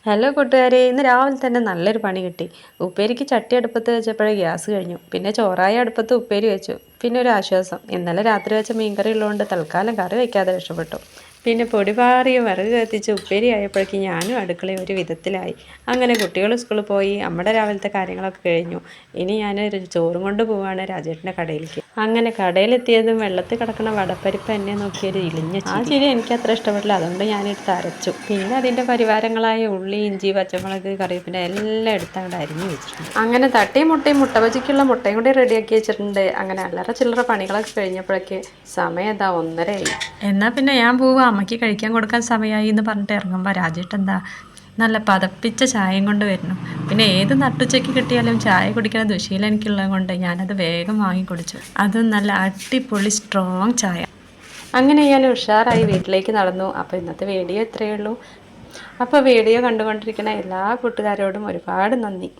Hello കൂട്ടുകാരെ, ഇന്ന് രാവിലെ തന്നെ നല്ലൊരു പണി കിട്ടി. ഉപ്പേരിക്ക് ചട്ടി അടുപ്പത്ത് വെച്ചപ്പോഴേ ഗ്യാസ് കഴിഞ്ഞു. പിന്നെ ചോറായ അടുപ്പത്ത് ഉപ്പേരി വെച്ചു. പിന്നെ ഒരു ആശ്വാസം, ഇന്നലെ രാത്രി വെച്ച മീൻകറി ഉള്ളതുകൊണ്ട് തൽക്കാലം കറി വയ്ക്കാതെ രക്ഷപ്പെട്ടു. പിന്നെ പൊടിപാറിയ വിറക് കത്തിച്ച് ഉപ്പേരി ആയപ്പോഴേക്കും ഞാനും അടുക്കളയിൽ ഒരു വിധത്തിലായി. അങ്ങനെ കുട്ടികൾ സ്കൂളിൽ പോയി, നമ്മുടെ രാവിലത്തെ കാര്യങ്ങളൊക്കെ കഴിഞ്ഞു. ഇനി ഞാൻ ചോറും കൊണ്ട് പോവാണ് രാജേട്ടൻ്റെ കടയിലേക്ക്. അങ്ങനെ കടയിലെത്തിയതും വെള്ളത്തിൽ കിടക്കുന്ന വടപ്പരിപ്പ് എന്നെ നോക്കിയൊരു ഇളിഞ്ഞ ചിരി എനിക്ക് അത്ര ഇഷ്ടപ്പെട്ടില്ല. അതുകൊണ്ട് ഞാനെടുത്ത് അരച്ചു. പിന്നെ അതിൻ്റെ പരിവാരങ്ങളായ ഉള്ളി, ഇഞ്ചി, പച്ചമുളക്, കറിവേപ്പില എല്ലാം എടുത്ത് അവിടെ അരിഞ്ഞു വെച്ചിട്ടുണ്ട്. അങ്ങനെ തട്ടിയും മുട്ടയും മുട്ട ബജിക്കുള്ള മുട്ടയും കൂടി റെഡിയാക്കി വെച്ചിട്ടുണ്ട്. അങ്ങനെ അല്ലറ ചില്ലറ പണികളൊക്കെ കഴിഞ്ഞപ്പോഴേക്ക് സമയം എന്താ 1:30 ആയി. എന്നാൽ പിന്നെ ഞാൻ പോവാം, അമ്മയ്ക്ക് കഴിക്കാൻ കൊടുക്കാൻ സമയമായി എന്ന് പറഞ്ഞിട്ട് ഇറങ്ങുമ്പോൾ രാജേട്ടൻ എന്താ നല്ല പതപ്പിച്ച ചായയും കൊണ്ട് വരുന്നു. പിന്നെ ഏത് നട്ടുച്ചയ്ക്ക് കിട്ടിയാലും ചായ കുടിക്കുന്ന ദുശീലം എനിക്കുള്ളത് കൊണ്ട് ഞാനത് വേഗം വാങ്ങി കുടിച്ചു. അതും നല്ല അടിപൊളി സ്ട്രോങ് ചായ. അങ്ങനെ ഞാൻ ഉഷാറായി വീട്ടിലേക്ക് നടന്നു. അപ്പോൾ ഇന്നത്തെ വീഡിയോ ഇത്രയേ ഉള്ളൂ. അപ്പോൾ വീഡിയോ കണ്ടുകൊണ്ടിരിക്കുന്ന എല്ലാ കൂട്ടുകാരോടും ഒരുപാട് നന്ദി.